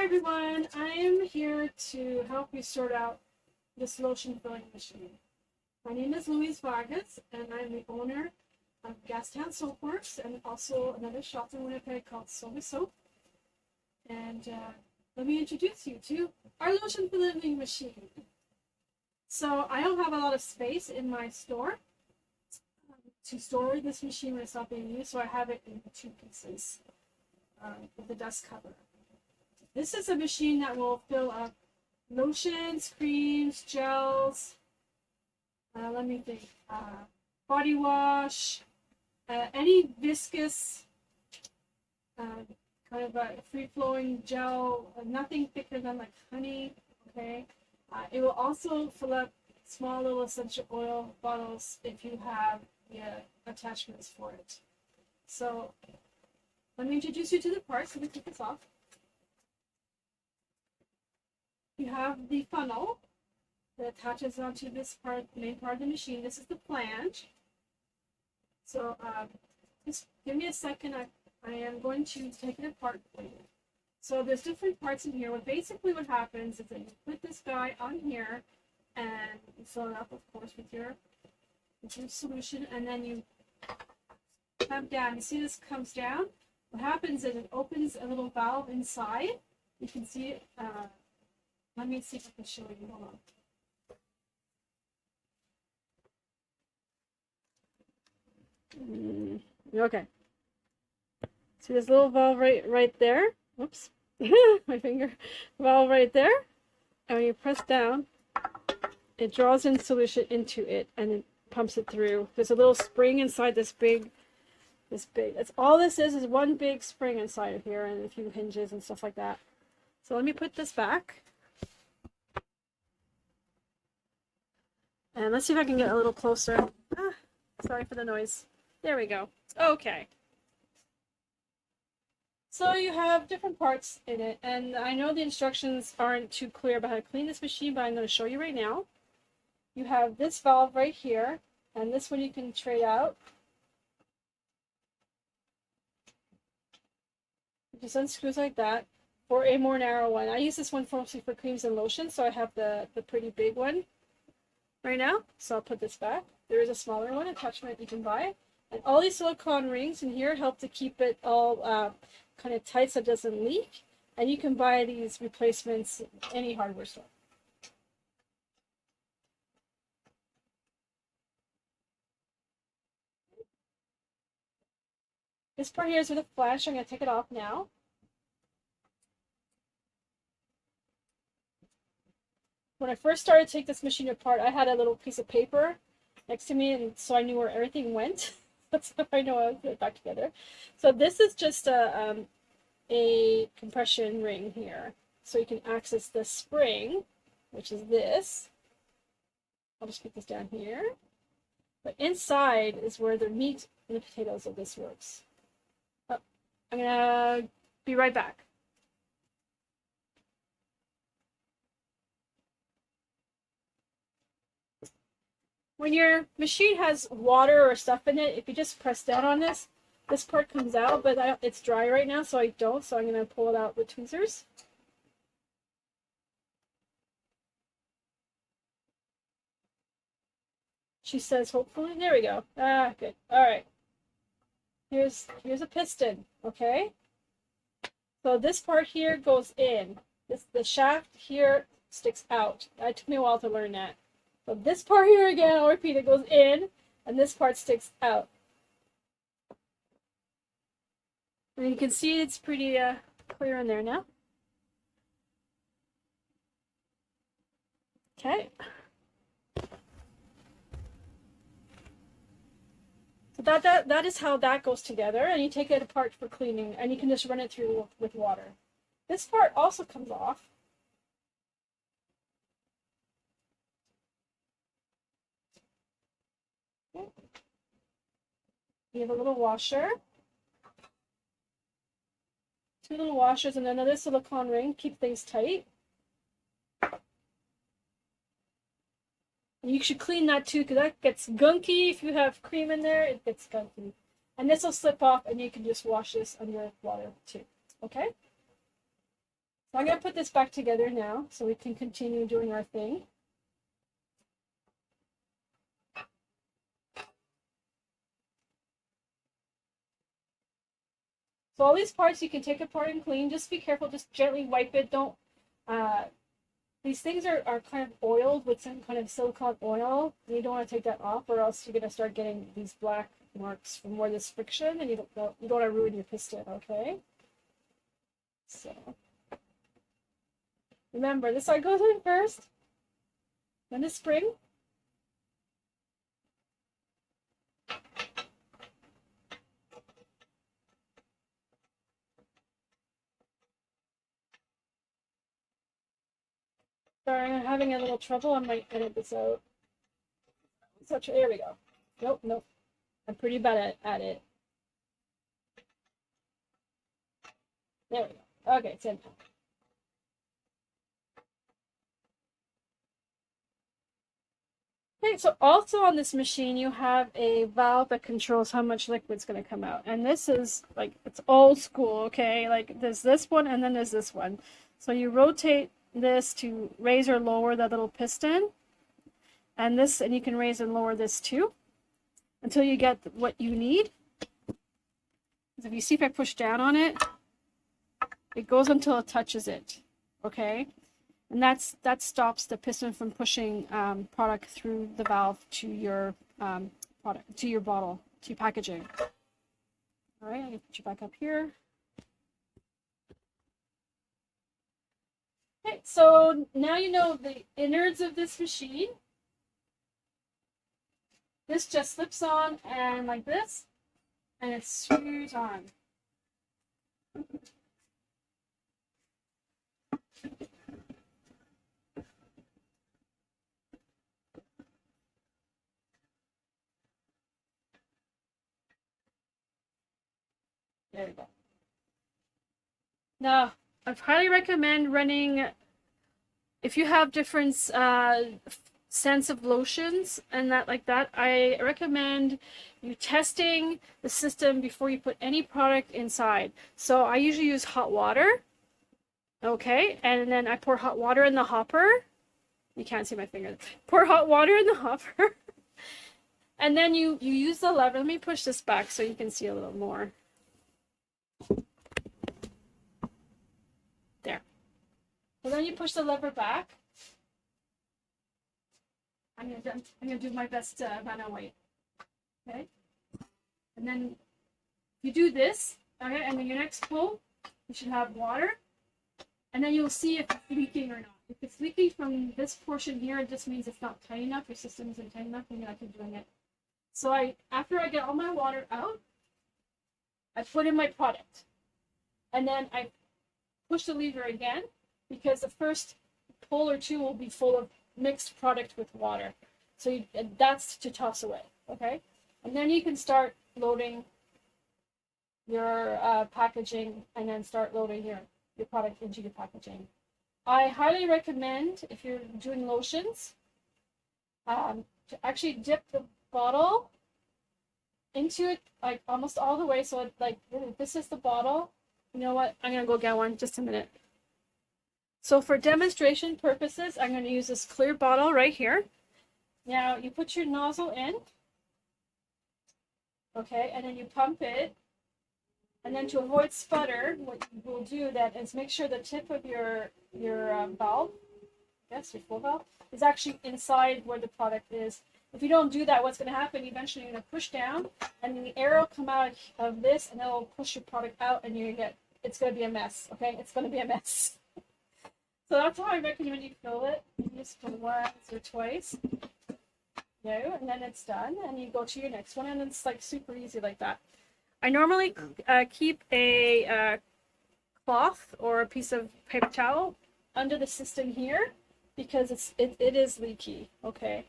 everyone, I am here to help you sort out this lotion filling machine. My name is Louise Vargas, and I'm the owner of Gastown Soap Works and also another shop in Winnipeg called Soda Soap. And let me introduce you to our lotion filling machine. So I don't have a lot of space in my store to store this machine when it's not being used, so I have it in two pieces with a dust cover. This is a machine that will fill up lotions, creams, gels, let me think, body wash, any viscous kind of a free-flowing gel, nothing thicker than like honey, okay? It will also fill up small little essential oil bottles if you have the attachments for it. So let me introduce you to the parts. Let me take this off. You have the funnel that attaches onto this part, the main part of the machine. This is the flange. So just give me a second. I am going to take it apart for you. So there's different parts in here. Basically what happens is that you put this guy on here and you fill it up, of course, with your solution, and then you come down. You see this comes down? What happens is it opens a little valve inside. You can see it. Let me see if I can show you. Hold on. Okay. See this little valve right there? Whoops. My finger. Valve right there. And when you press down, it draws in solution into it and it pumps it through. There's a little spring inside this big. That's all this is one big spring inside of here and a few hinges and stuff like that. So let me put this back. And let's see if I can get a little closer. Sorry for the noise. There we go. Okay. So you have different parts in it, and I know the instructions aren't too clear about how to clean this machine, but I'm going to show you right now. You have this valve right here, and this one you can trade out. It just unscrews like that for a more narrow one. I use this one mostly for creams and lotions, so I have the pretty big one right now. So I'll put this back. There is a smaller one attachment you can buy. And all these silicone rings in here help to keep it all kind of tight so it doesn't leak. And you can buy these replacements at any hardware store. This part here is with a flash. I'm going to take it off now. When I first started to take this machine apart, I had a little piece of paper next to me, and so I knew where everything went. That's how I know I would put it back together. So this is just a compression ring here. So you can access the spring, which is this. I'll just put this down here. But inside is where the meat and the potatoes of this works. Oh, I'm going to be right back. When your machine has water or stuff in it, if you just press down on this part comes out, but it's dry right now, so I don't, so I'm going to pull it out with tweezers. She says, hopefully, there we go. Good. All right. Here's a piston, okay? So this part here goes in. The shaft here sticks out. It took me a while to learn that. So this part here again, I'll repeat, it goes in, and this part sticks out. And you can see it's pretty clear in there now. Okay. So that is how that goes together, and you take it apart for cleaning, and you can just run it through with water. This part also comes off. Okay. You have a little washer. Two little washers and another silicone ring. Keep things tight. And you should clean that too, because that gets gunky. If you have cream in there, it gets gunky. And this will slip off, and you can just wash this under water too. Okay? So I'm going to put this back together now so we can continue doing our thing. So all these parts you can take apart and clean. Just be careful. Just gently wipe it. Don't. These things are kind of oiled with some kind of silicone oil. You don't want to take that off, or else you're going to start getting these black marks from where there's friction, and you don't want to ruin your piston. Okay. So remember, this side goes in first, then the spring. Sorry, I'm having a little trouble. I might edit this out. There we go. Nope. I'm pretty bad at it. There we go. Okay, it's in now. Okay, so also on this machine, you have a valve that controls how much liquid's going to come out. And this is like, it's old school, okay? Like there's this one and then there's this one. So you rotate this to raise or lower that little piston. And you can raise and lower this too until you get what you need. If you see if I push down on it, it goes until it touches it, okay? And that stops the piston from pushing product through the valve to your product, to your bottle, to your packaging. All right, I'm gonna put you back up here. Okay, so now you know the innards of this machine. This just slips on and like this, and it screws on. There we go. Now, I highly recommend running, if you have different scents of lotions and that like that, I recommend you testing the system before you put any product inside. So I usually use hot water, okay, and then I pour hot water in the hopper. You can't see my fingers. Pour hot water in the hopper. And then you use the lever. Let me push this back so you can see a little more. There. So then you push the lever back. I'm gonna do my best Vanna White. Okay. And then you do this, okay, and then your next pull, you should have water. And then you'll see if it's leaking or not. If it's leaking from this portion here, it just means it's not tight enough, your system isn't tight enough, and you're not doing it. So after I get all my water out, I put in my product. And then I push the lever again, because the first pull or two will be full of mixed product with water. So that's to toss away, okay? And then you can start loading your packaging, and then start loading your product into your packaging. I highly recommend, if you're doing lotions, to actually dip the bottle into it like almost all the way. So it, like, this is the bottle. You know what? I'm gonna go get one, just a minute. So for demonstration purposes, I'm gonna use this clear bottle right here. Now you put your nozzle in, okay, and then you pump it. And then to avoid sputter, what you will do that is make sure the tip of your valve, yes, your flow valve, is actually inside where the product is. If you don't do that, what's going to happen, eventually you're going to push down, and the air will come out of this, and it'll push your product out, and it's going to be a mess, okay? It's going to be a mess. So that's how I recommend you fill it. Just for once or twice. No, and then it's done, and you go to your next one, and it's like super easy like that. I normally keep a cloth or a piece of paper towel under the system here, because it is leaky, okay?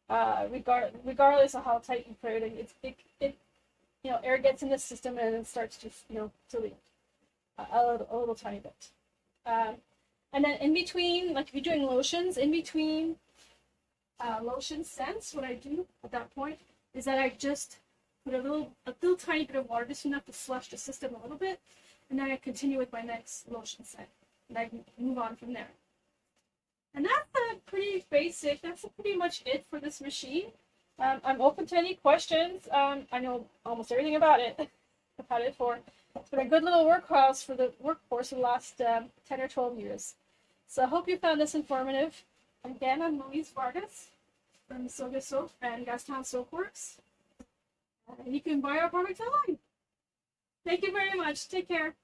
Regardless of how tight you put it, air gets in the system and it starts to leak a little tiny bit. And then in between, like if you're doing lotions, in between lotion scents, what I do at that point is that I just put a little tiny bit of water, just enough to flush the system a little bit, and then I continue with my next lotion scent. and I can move on from there. And that's pretty basic. That's pretty much it for this machine. I'm open to any questions. I know almost everything about it. I've had it for, it's been a good little workhorse for the the last 10 or 12 years. So I hope you found this informative. Again, I'm Louise Vargas from Soga Soap and Gastown Soapworks. And you can buy our products online. Thank you very much. Take care.